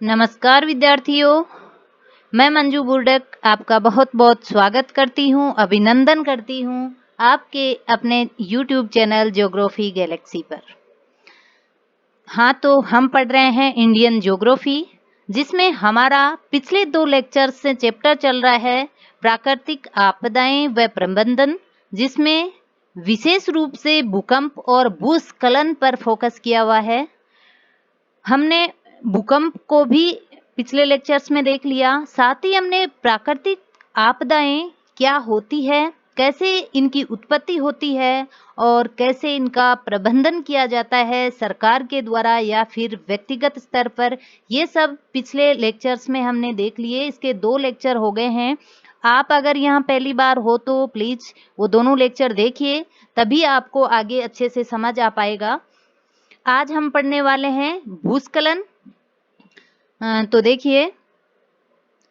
नमस्कार विद्यार्थियों, मैं मंजू बुर्डक आपका बहुत बहुत स्वागत करती हूँ, अभिनंदन करती हूँ आपके अपने YouTube चैनल ज्योग्राफी गैलेक्सी पर। हाँ, तो हम पढ़ रहे हैं इंडियन ज्योग्राफी, जिसमें हमारा पिछले 2 लेक्चर्स से चैप्टर चल रहा है प्राकृतिक आपदाएं व प्रबंधन, जिसमें विशेष रूप से भूकंप और भूस्खलन पर फोकस किया हुआ है। हमने भूकंप को भी पिछले लेक्चर्स में देख लिया, साथ ही हमने प्राकृतिक आपदाएं क्या होती है, कैसे इनकी उत्पत्ति होती है और कैसे इनका प्रबंधन किया जाता है सरकार के द्वारा या फिर व्यक्तिगत स्तर पर, ये सब पिछले लेक्चर्स में हमने देख लिए। इसके 2 लेक्चर हो गए हैं। आप अगर यहाँ पहली बार हो तो प्लीज वो दोनों लेक्चर देखिए, तभी आपको आगे अच्छे से समझ आ पाएगा। आज हम पढ़ने वाले हैं भूस्खलन। तो देखिए,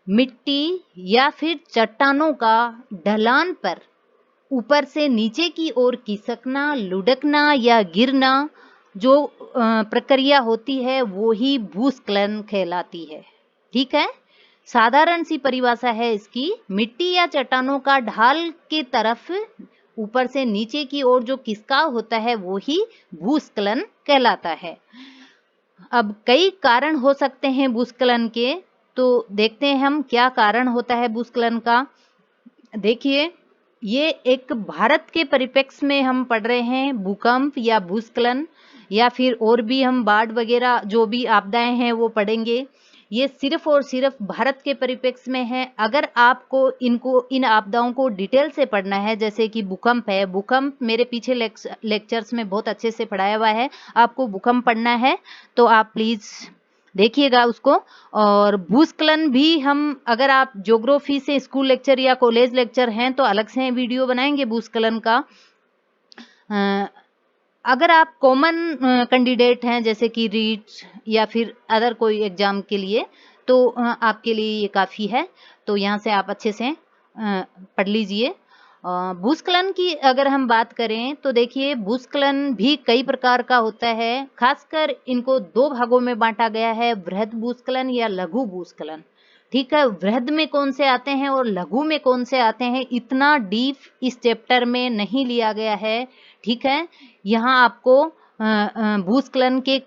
मिट्टी या फिर चट्टानों का ढलान पर ऊपर से नीचे की ओर खिसकना, लुढ़कना या गिरना, जो प्रक्रिया होती है वो ही भूस्खलन कहलाती है। ठीक है, साधारण सी परिभाषा है इसकी। मिट्टी या चट्टानों का ढाल के तरफ ऊपर से नीचे की ओर जो खिसकाव होता है वो ही भूस्खलन कहलाता है। अब कई कारण हो सकते हैं भूस्खलन के, तो देखते हैं हम क्या कारण होता है भूस्खलन का। देखिए, ये एक भारत के परिप्रेक्ष्य में हम पढ़ रहे हैं भूकंप या भूस्खलन, या फिर और भी हम बाढ़ वगैरह जो भी आपदाएं हैं वो पढ़ेंगे। ये सिर्फ और सिर्फ भारत के परिप्रेक्ष्य में है। अगर आपको इन आपदाओं को डिटेल से पढ़ना है, जैसे कि भूकंप है, भूकंप मेरे पीछे लेक्चर्स में बहुत अच्छे से पढ़ाया हुआ है, आपको भूकंप पढ़ना है तो आप प्लीज देखिएगा उसको। और भूस्खलन भी हम, अगर आप ज्योग्राफी से स्कूल लेक्चर या कॉलेज लेक्चर हैं तो अलग से वीडियो बनाएंगे भूस्खलन का। अगर आप कॉमन कैंडिडेट हैं जैसे कि रीट या फिर अदर कोई एग्जाम के लिए, तो आपके लिए ये काफ़ी है। तो यहाँ से आप अच्छे से पढ़ लीजिए। भूस्खलन की अगर हम बात करें तो देखिए, भूस्खलन भी कई प्रकार का होता है। खासकर इनको 2 भागों में बांटा गया है, बृहद भूस्खलन या लघु भूस्खलन। ठीक है, बृहद में कौन से आते हैं और लघु में कौन से आते हैं, इतना डीप इस चैप्टर में नहीं लिया गया है। ठीक है, यहाँ आपको भूस्खलन के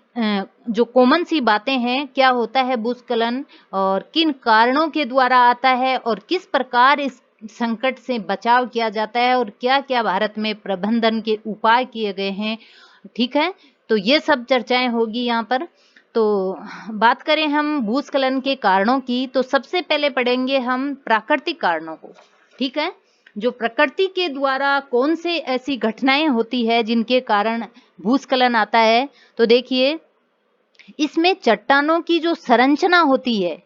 जो कॉमन सी बातें हैं, क्या होता है भूस्खलन और किन कारणों के द्वारा आता है और किस प्रकार इस संकट से बचाव किया जाता है और क्या क्या भारत में प्रबंधन के उपाय किए गए हैं। ठीक है, तो ये सब चर्चाएं होगी यहाँ पर। तो बात करें हम भूस्खलन के कारणों की, तो सबसे पहले पढ़ेंगे हम प्राकृतिक कारणों को। ठीक है, जो प्रकृति के द्वारा कौन से ऐसी घटनाएं होती है जिनके कारण भूस्खलन आता है। तो देखिए, इसमें चट्टानों की जो संरचना होती है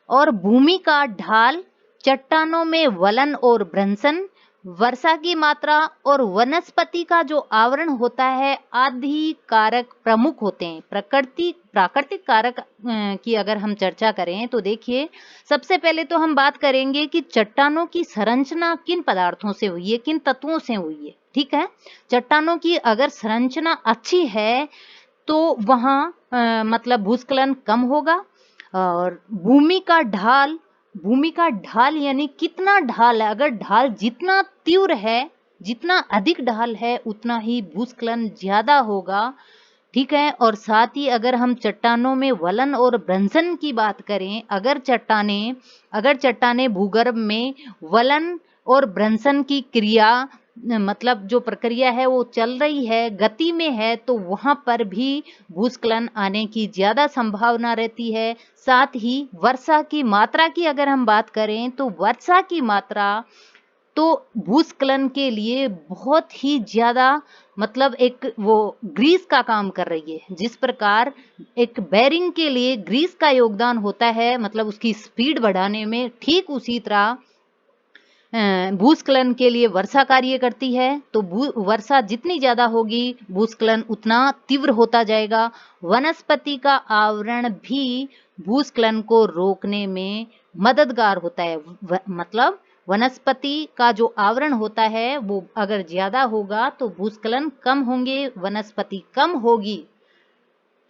और भूमि का ढाल, चट्टानों में वलन और भ्रंशन, वर्षा की मात्रा और वनस्पति का जो आवरण होता है आदि कारक प्रमुख होते हैं। प्राकृतिक कारक की अगर हम चर्चा करें तो देखिए, सबसे पहले तो हम बात करेंगे कि चट्टानों की संरचना किन पदार्थों से हुई है, किन तत्वों से हुई है। ठीक है, चट्टानों की अगर संरचना अच्छी है तो वहाँ मतलब भूस्खलन कम होगा। और भूमि का ढाल यानी कितना ढाल है, अगर ढाल जितना तीव्र है, जितना अधिक ढाल है, उतना ही भूस्खलन ज्यादा होगा। ठीक है, और साथ ही अगर हम चट्टानों में वलन और भ्रंशन की बात करें, अगर चट्टानें भूगर्भ में वलन और भ्रंशन की क्रिया, मतलब जो प्रक्रिया है वो चल रही है, गति में है, तो वहां पर भी भूस्खलन आने की ज्यादा संभावना रहती है। साथ ही वर्षा की मात्रा की अगर हम बात करें तो वर्षा की मात्रा तो भूस्खलन के लिए बहुत ही ज्यादा, मतलब एक वो ग्रीस का काम कर रही है। जिस प्रकार एक बेरिंग के लिए ग्रीस का योगदान होता है, मतलब उसकी स्पीड बढ़ाने में, ठीक उसी तरह भूस्खलन के लिए वर्षा कार्य करती है। तो वर्षा जितनी ज्यादा होगी भूस्खलन उतना तीव्र होता जाएगा। वनस्पति का आवरण भी भूस्खलन को रोकने में मददगार होता है। मतलब वनस्पति का जो आवरण होता है वो अगर ज्यादा होगा तो भूस्खलन कम होंगे, वनस्पति कम होगी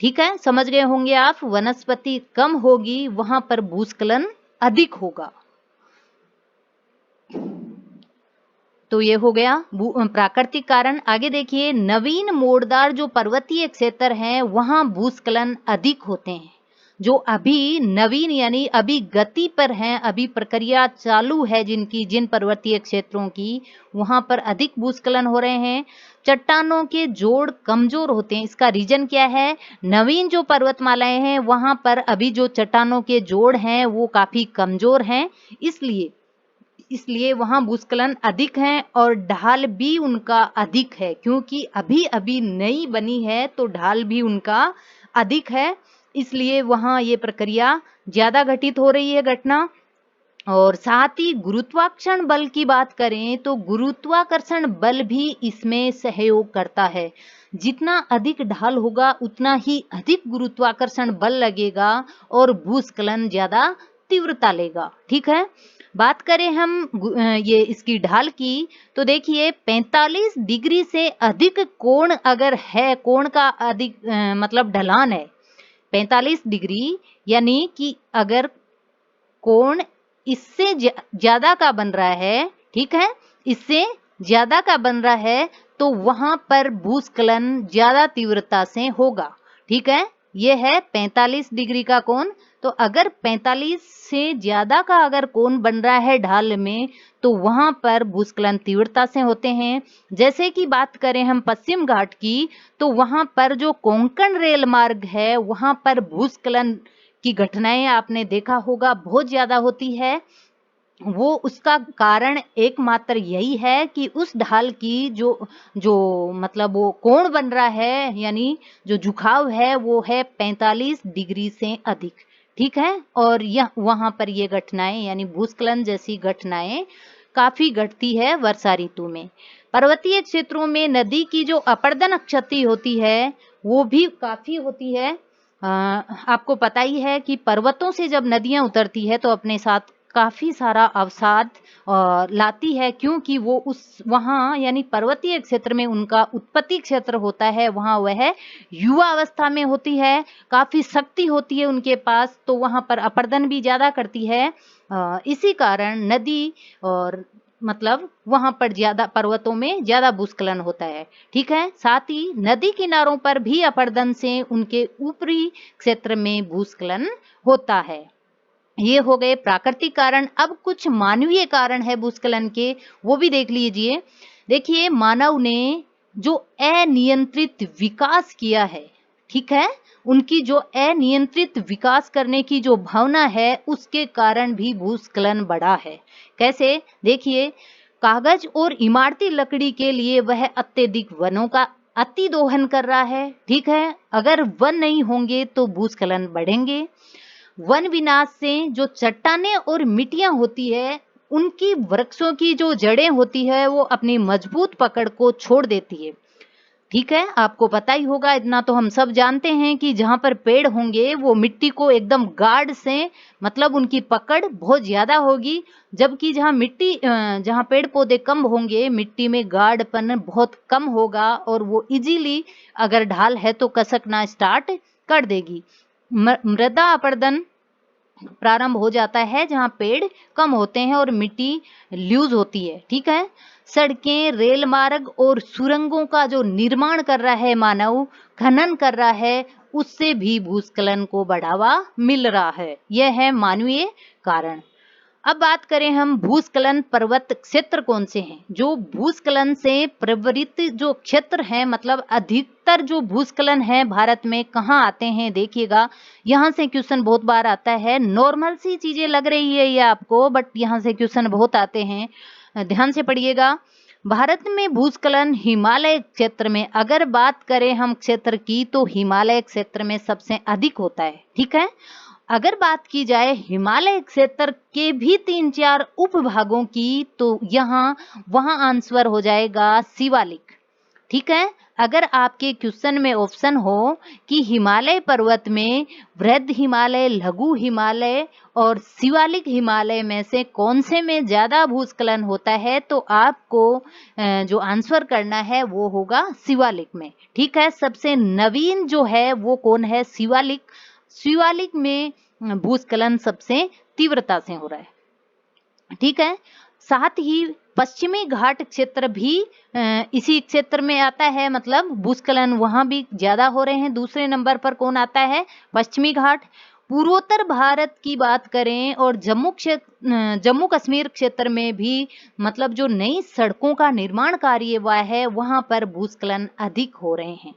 ठीक है, समझ गए होंगे आप। वनस्पति कम होगी वहां पर भूस्खलन अधिक होगा। तो ये हो गया प्राकृतिक कारण। आगे देखिए, नवीन मोड़दार जो पर्वतीय क्षेत्र हैं वहां भूस्खलन अधिक होते हैं। जो अभी नवीन यानी अभी गति पर हैं, अभी प्रक्रिया चालू है जिन पर्वतीय क्षेत्रों की, वहां पर अधिक भूस्खलन हो रहे हैं। चट्टानों के जोड़ कमजोर होते हैं। इसका रीजन क्या है? नवीन जो पर्वतमालाएं हैं वहां पर अभी जो चट्टानों के जोड़ हैं वो काफी कमजोर हैं, इसलिए वहां भूस्खलन अधिक है और ढाल भी उनका अधिक है, क्योंकि अभी अभी नई बनी है तो ढाल भी उनका अधिक है, इसलिए वहां ये प्रक्रिया ज्यादा घटित हो रही है घटना। और साथ ही गुरुत्वाकर्षण बल की बात करें तो गुरुत्वाकर्षण बल भी इसमें सहयोग करता है। जितना अधिक ढाल होगा उतना ही अधिक गुरुत्वाकर्षण बल लगेगा और भूस्खलन ज्यादा तीव्रता लेगा। ठीक है, बात करें हम ये इसकी ढाल की, तो देखिए 45 डिग्री से अधिक कोण अगर है, कोण का अधिक मतलब ढलान है 45 डिग्री, यानी कि अगर कोण इससे ज्यादा का बन रहा है, ठीक है, इससे ज्यादा का बन रहा है तो वहां पर भूस्खलन ज्यादा तीव्रता से होगा। ठीक है, यह है 45 डिग्री का कोण। तो अगर 45 से ज्यादा का अगर कोण बन रहा है ढाल में तो वहां पर भूस्खलन तीव्रता से होते हैं। जैसे कि बात करें हम पश्चिम घाट की, तो वहां पर जो कोंकण रेल मार्ग है वहां पर भूस्खलन की घटनाएं आपने देखा होगा बहुत ज्यादा होती है। वो उसका कारण एकमात्र यही है कि उस ढाल की जो मतलब वो कोण बन रहा है, यानी जो झुकाव है वो है 45 डिग्री से अधिक। ठीक है, और यह वहां पर ये घटनाएं यानी भूस्खलन जैसी घटनाएं काफी घटती है वर्षा ऋतु में। पर्वतीय क्षेत्रों में नदी की जो अपर्दन क्षति होती है वो भी काफी होती है। आपको पता ही है कि पर्वतों से जब नदियां उतरती है तो अपने साथ काफी सारा अवसाद लाती है, क्योंकि वो वहां यानी पर्वतीय क्षेत्र में उनका उत्पत्ति क्षेत्र होता है, वहां वह युवा अवस्था में होती है, काफी शक्ति होती है उनके पास, तो वहां पर अपर्दन भी ज्यादा करती है। इसी कारण नदी और मतलब वहां पर ज्यादा पर्वतों में ज्यादा भूस्खलन होता है। ठीक है, साथ ही नदी किनारों पर भी अपर्दन से उनके ऊपरी क्षेत्र में भूस्खलन होता है। ये हो गए प्राकृतिक कारण। अब कुछ मानवीय कारण है भूस्खलन के, वो भी देख लीजिए। देखिए, मानव ने जो अनियंत्रित विकास किया है, ठीक है, उनकी जो अनियंत्रित विकास करने की जो भावना है उसके कारण भी भूस्खलन बढ़ा है। कैसे? देखिए, कागज और इमारती लकड़ी के लिए वह अत्यधिक वनों का अति दोहन कर रहा है। ठीक है, अगर वन नहीं होंगे तो भूस्खलन बढ़ेंगे। वन विनाश से जो चट्टानें और मिट्टियां होती है, उनकी वृक्षों की जो जड़ें होती है वो अपनी मजबूत पकड़ को छोड़ देती है। ठीक है, आपको पता ही होगा, इतना तो हम सब जानते हैं कि जहां पर पेड़ होंगे वो मिट्टी को एकदम गार्ड से मतलब उनकी पकड़ बहुत ज्यादा होगी, जबकि जहां पेड़ पौधे कम होंगे मिट्टी में गार्डपन बहुत कम होगा और वो इजीली अगर ढाल है तो कसकना स्टार्ट कर देगी। मृदा अपरदन प्रारंभ हो जाता है जहां पेड़ कम होते हैं और मिट्टी लूज होती है। ठीक है, सड़कें, रेल मार्ग और सुरंगों का जो निर्माण कर रहा है मानव, खनन कर रहा है, उससे भी भूस्खलन को बढ़ावा मिल रहा है। यह है मानवीय कारण। अब बात करें हम भूस्खलन पर्वत क्षेत्र कौन से हैं। जो भूस्खलन से प्रवृत्त जो क्षेत्र हैं, मतलब अधिकतर जो भूस्खलन है भारत में कहाँ आते हैं, देखिएगा, यहाँ से क्वेश्चन बहुत बार आता है। नॉर्मल सी चीजें लग रही है ये आपको, बट यहाँ से क्वेश्चन बहुत आते हैं, ध्यान से पढ़िएगा। भारत में भूस्खलन हिमालय क्षेत्र में, अगर बात करें हम क्षेत्र की, तो हिमालय क्षेत्र में सबसे अधिक होता है। ठीक है, अगर बात की जाए हिमालय क्षेत्र के भी 3-4 उपभागों की, तो वहां आंसर हो जाएगा शिवालिक। ठीक है, अगर आपके क्वेश्चन में ऑप्शन हो कि हिमालय पर्वत में वृहद हिमालय, लघु हिमालय और शिवालिक हिमालय में से कौन से में ज्यादा भूस्खलन होता है, तो आपको जो आंसर करना है वो होगा शिवालिक में। ठीक है, सबसे नवीन जो है वो कौन है? शिवालिक। शिवालिक में भूस्खलन सबसे तीव्रता से हो रहा है। ठीक है, साथ ही पश्चिमी घाट क्षेत्र भी इसी क्षेत्र में आता है, मतलब भूस्खलन वहां भी ज्यादा हो रहे हैं। दूसरे नंबर पर कौन आता है? पश्चिमी घाट। पूर्वोत्तर भारत की बात करें और जम्मू कश्मीर क्षेत्र में भी, मतलब जो नई सड़कों का निर्माण कार्य हुआ है वहां पर भूस्खलन अधिक हो रहे हैं।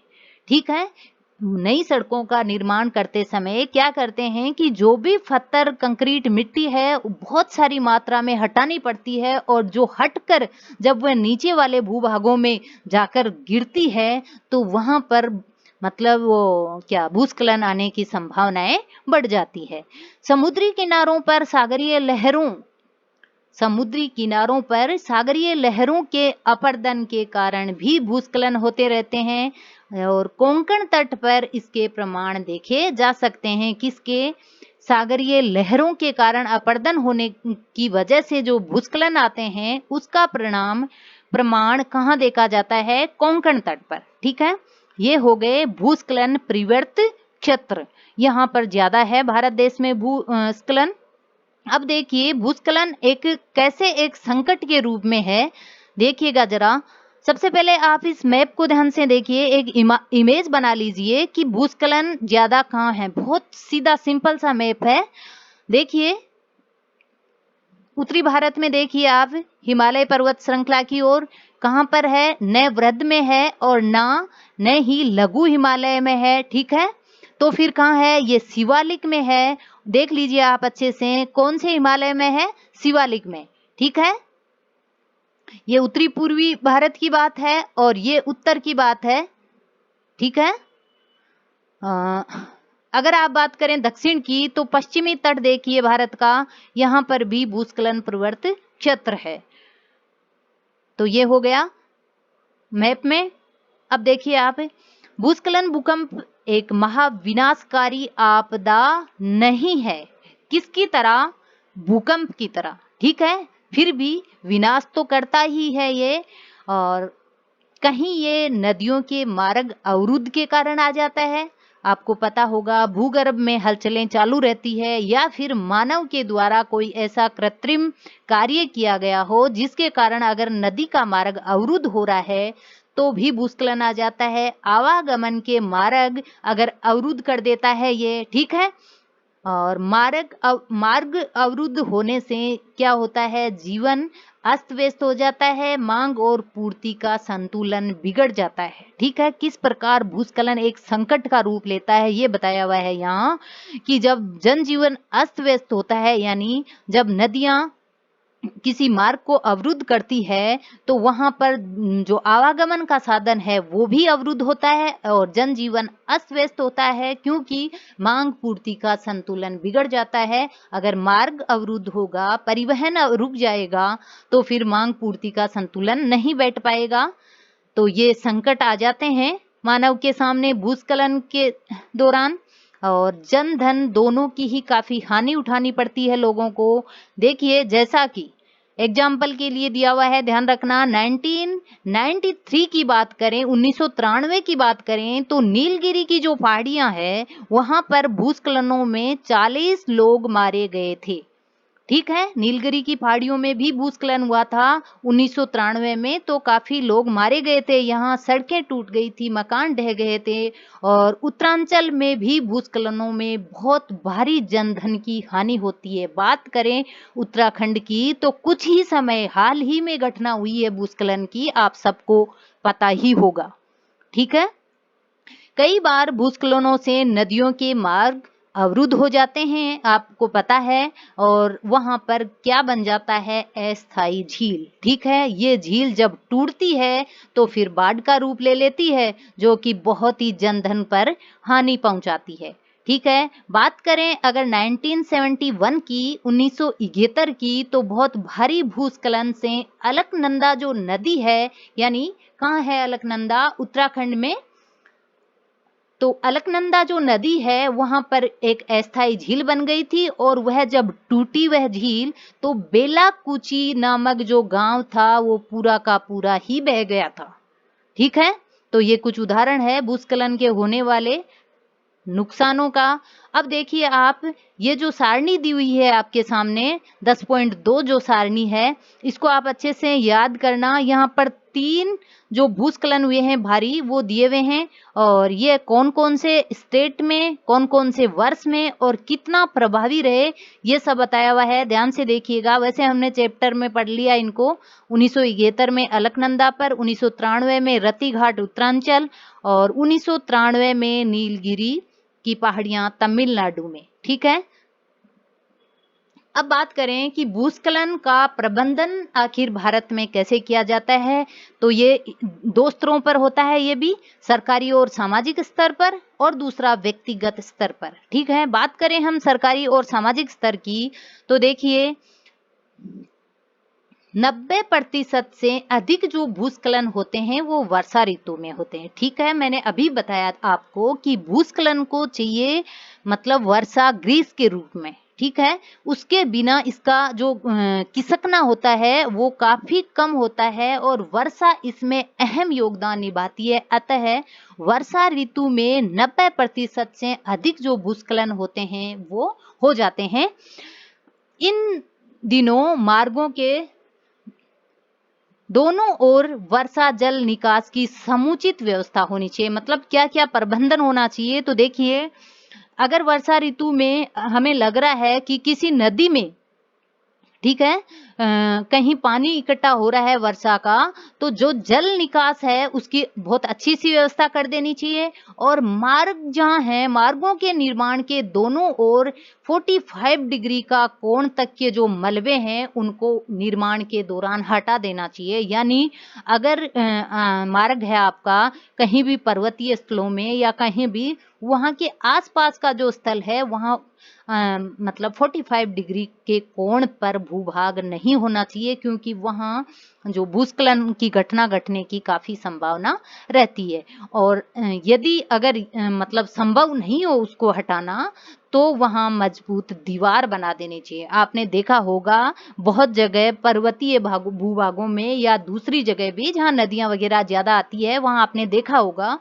ठीक है, नई सड़कों का निर्माण करते समय क्या करते हैं कि जो भी पत्थर, कंक्रीट, मिट्टी है बहुत सारी मात्रा में हटानी पड़ती है, और जो हटकर जब वह नीचे वाले भूभागों में जाकर गिरती है तो वहां पर मतलब वो क्या भूस्खलन आने की संभावनाएं बढ़ जाती है। समुद्री किनारों पर सागरीय लहरों के अपर्दन के कारण भी भूस्खलन होते रहते हैं, और कोंकण तट पर इसके प्रमाण देखे जा सकते हैं। किसके? सागरीय लहरों के कारण अपर्दन होने की वजह से जो भूस्खलन आते हैं उसका प्रमाण कहाँ देखा जाता है? कोंकण तट पर। ठीक है, ये हो गए भूस्खलन प्रवृत्त क्षेत्र, यहाँ पर ज्यादा है भारत देश में भूस्खलन। अब देखिए भूस्खलन एक संकट के रूप में है। देखिएगा जरा, सबसे पहले आप इस मैप को ध्यान से देखिए, एक इमेज बना लीजिए कि भूस्खलन ज्यादा कहाँ है। बहुत सीधा सिंपल सा मैप है। देखिए उत्तरी भारत में देखिए आप हिमालय पर्वत श्रृंखला की ओर कहाँ पर है? न वृहद में है और न ही लघु हिमालय में है। ठीक है, तो फिर कहाँ है? ये शिवालिक में है। देख लीजिए आप अच्छे से, कौन से हिमालय में है? शिवालिक में। ठीक है, ये उत्तरी पूर्वी भारत की बात है और ये उत्तर की बात है। ठीक है, अगर आप बात करें दक्षिण की तो पश्चिमी तट देखिए भारत का, यहाँ पर भी भूस्खलन प्रवृत्त क्षेत्र है। तो ये हो गया मैप में। अब देखिए आप, भूस्खलन भूकंप एक महाविनाशकारी आपदा नहीं है। किसकी तरह? भूकंप की तरह। ठीक है, फिर भी विनाश तो करता ही है ये, और कहीं ये नदियों के मार्ग अवरुद्ध के कारण आ जाता है। आपको पता होगा भूगर्भ में हलचलें चालू रहती है, या फिर मानव के द्वारा कोई ऐसा कृत्रिम कार्य किया गया हो जिसके कारण अगर नदी का मार्ग अवरुद्ध हो रहा है तो भी भूस्खलन आ जाता है। आवागमन के मार्ग अगर अवरुद्ध कर देता है ये। ठीक है, और मार्ग अवरुद्ध होने से क्या होता है? जीवन अस्त व्यस्त हो जाता है, मांग और पूर्ति का संतुलन बिगड़ जाता है। ठीक है, किस प्रकार भूस्खलन एक संकट का रूप लेता है ये बताया हुआ है यहाँ, कि जब जनजीवन अस्त व्यस्त होता है, यानी जब नदियां किसी मार्ग को अवरुद्ध करती है तो वहां पर जो आवागमन का साधन है वो भी अवरुद्ध होता है और जनजीवन अस्त व्यस्त होता है, क्योंकि मांग पूर्ति का संतुलन बिगड़ जाता है। अगर मार्ग अवरुद्ध होगा, परिवहन रुक जाएगा, तो फिर मांग पूर्ति का संतुलन नहीं बैठ पाएगा। तो ये संकट आ जाते हैं मानव के सामने भूस्खलन के दौरान, और जन धन दोनों की ही काफी हानि उठानी पड़ती है लोगों को। देखिए जैसा कि एग्जाम्पल के लिए दिया हुआ है, ध्यान रखना, 1993 की बात करें, 1993 की बात करें तो नीलगिरी की जो पहाड़ियां हैं वहां पर भूस्खलनों में 40 लोग मारे गए थे। ठीक है, नीलगिरी की पहाड़ियों में भी भूस्खलन हुआ था 1993 में, तो काफी लोग मारे गए थे, यहाँ सड़कें टूट गई थी, मकान ढह गए थे। और उत्तरांचल में भी भूस्खलनों में बहुत भारी जनधन की हानि होती है। बात करें उत्तराखंड की तो कुछ ही समय हाल ही में घटना हुई है भूस्खलन की, आप सबको पता ही होगा। ठीक है, कई बार भूस्खलनों से नदियों के मार्ग अवरुद्ध हो जाते हैं, आपको पता है, और वहां पर क्या बन जाता है? अस्थायी झील। ठीक है, ये झील जब टूटती है तो फिर बाढ़ का रूप ले लेती है, जो कि बहुत ही जनधन पर हानि पहुंचाती है। ठीक है। बात करें अगर 1971 की, 1971 की, तो बहुत भारी भूस्खलन से अलकनंदा जो नदी है, यानी कहाँ है अलकनंदा? उत्तराखंड में। तो अलकनंदा जो नदी है वहां पर एक अस्थायी झील बन गई थी, और वह जब टूटी वह झील, तो बेलाकुची नामक जो गांव था वो पूरा का पूरा ही बह गया था। ठीक है, तो ये कुछ उदाहरण है भूस्खलन के होने वाले नुकसानों का। अब देखिए आप, ये जो सारणी दी हुई है आपके सामने 10.2 जो सारणी है, इसको आप अच्छे से याद करना। यहाँ पर 3 जो भूस्खलन हुए हैं भारी वो दिए हुए हैं, और ये कौन कौन से स्टेट में, कौन कौन से वर्ष में और कितना प्रभावी रहे, ये सब बताया हुआ है। ध्यान से देखिएगा। वैसे हमने चैप्टर में पढ़ लिया इनको। 1971 में अलकनंदा पर, 1993 में रतिघाट उत्तरांचल, और 1993 में नीलगिरी की पहाड़ियां तमिलनाडु में। ठीक है। अब बात करें कि भूस्खलन का प्रबंधन आखिर भारत में कैसे किया जाता है, तो ये 2 स्तरों पर होता है, ये भी सरकारी और सामाजिक स्तर पर, और दूसरा व्यक्तिगत स्तर पर। ठीक है। बात करें हम सरकारी और सामाजिक स्तर की, तो देखिए 90% से अधिक जो भूस्खलन होते हैं वो वर्षा ऋतु में होते हैं। ठीक है, मैंने अभी बताया आपको कि भूस्खलन को चाहिए मतलब वर्षा ग्रीष्म के रूप में। ठीक है, उसके बिना इसका जो खिसकना होता है वो काफी कम होता है, और वर्षा इसमें अहम योगदान निभाती है। अतः वर्षा ऋतु में 90% से अधिक जो भूस्खलन होते हैं वो हो जाते हैं। इन दिनों मार्गों के दोनों ओर वर्षा जल निकास की समुचित व्यवस्था होनी चाहिए। मतलब क्या क्या प्रबंधन होना चाहिए, तो देखिए अगर वर्षा ऋतु में हमें लग रहा है कि किसी नदी में, ठीक है, कहीं पानी इकट्ठा हो रहा है वर्षा का, तो जो जल निकास है उसकी बहुत अच्छी सी व्यवस्था कर देनी चाहिए। और मार्ग जहाँ है, मार्गों के निर्माण के दोनों ओर 45 डिग्री का कोण तक के जो मलबे हैं उनको निर्माण के दौरान हटा देना चाहिए। यानी अगर मार्ग है आपका कहीं भी पर्वतीय स्थलों में या कहीं भी, वहाँ के आसपास का जो स्थल है वहाँ मतलब 45 डिग्री के कोण पर भूभाग नहीं होना चाहिए, क्योंकि वहाँ जो भूस्खलन की घटना घटने की काफी संभावना रहती है। और यदि अगर मतलब संभव नहीं हो उसको हटाना, तो वहाँ मजबूत दीवार बना देनी चाहिए। आपने देखा होगा बहुत जगह पर्वतीय भूभागों में या दूसरी जगह भी जहाँ नदियां वगैरह ज्यादा आती है, वहाँ आपने देखा होगा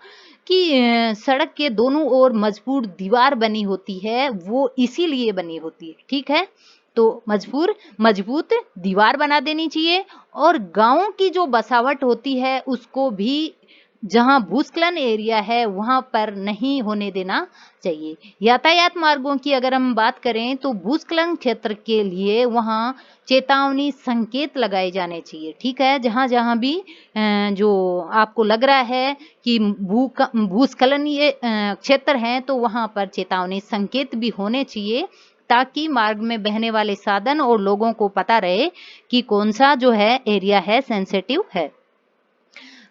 कि सड़क के दोनों ओर मजबूत दीवार बनी होती है, वो इसीलिए बनी होती है। ठीक है, तो मजबूत दीवार बना देनी चाहिए। और गांवों की जो बसावट होती है उसको भी, जहां भूस्खलन एरिया है वहां पर नहीं होने देना चाहिए। यातायात मार्गों की अगर हम बात करें तो भूस्खलन क्षेत्र के लिए वहां चेतावनी संकेत लगाए जाने चाहिए। ठीक है, जहां जहां भी जो आपको लग रहा है कि भूस्खलनीय क्षेत्र है, तो वहां पर चेतावनी संकेत भी होने चाहिए, ताकि मार्ग में बहने वाले साधन और लोगों को पता रहे कि कौन सा जो है एरिया है सेंसिटिव है।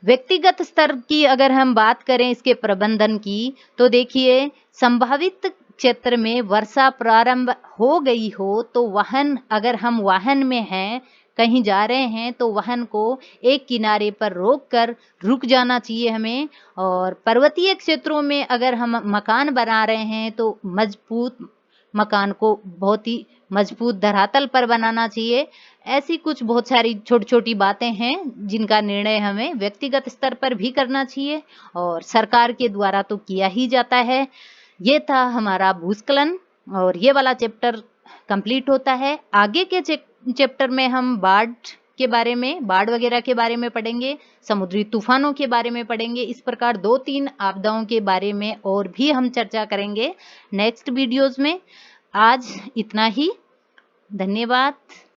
व्यक्तिगत स्तर की अगर हम बात करें इसके प्रबंधन की, तो देखिए संभावित क्षेत्र में वर्षा प्रारंभ हो गई हो तो वाहन, अगर हम वाहन में हैं कहीं जा रहे हैं, तो वाहन को एक किनारे पर रोककर रुक जाना चाहिए हमें। और पर्वतीय क्षेत्रों में अगर हम मकान बना रहे हैं तो मजबूत मकान को बहुत ही मजबूत धरातल पर बनाना चाहिए। ऐसी कुछ बहुत सारी छोटी छोटी बातें हैं जिनका निर्णय हमें व्यक्तिगत स्तर पर भी करना चाहिए और सरकार के द्वारा तो किया ही जाता है। ये था हमारा भूस्खलन, और ये वाला चैप्टर कंप्लीट होता है। आगे के चैप्टर में हम बाढ़ के बारे में, बाढ़ वगैरह के बारे में पढ़ेंगे, समुद्री तूफानों के बारे में पढ़ेंगे। इस प्रकार 2-3 आपदाओं के बारे में और भी हम चर्चा करेंगे नेक्स्ट वीडियोस में। आज इतना ही, धन्यवाद।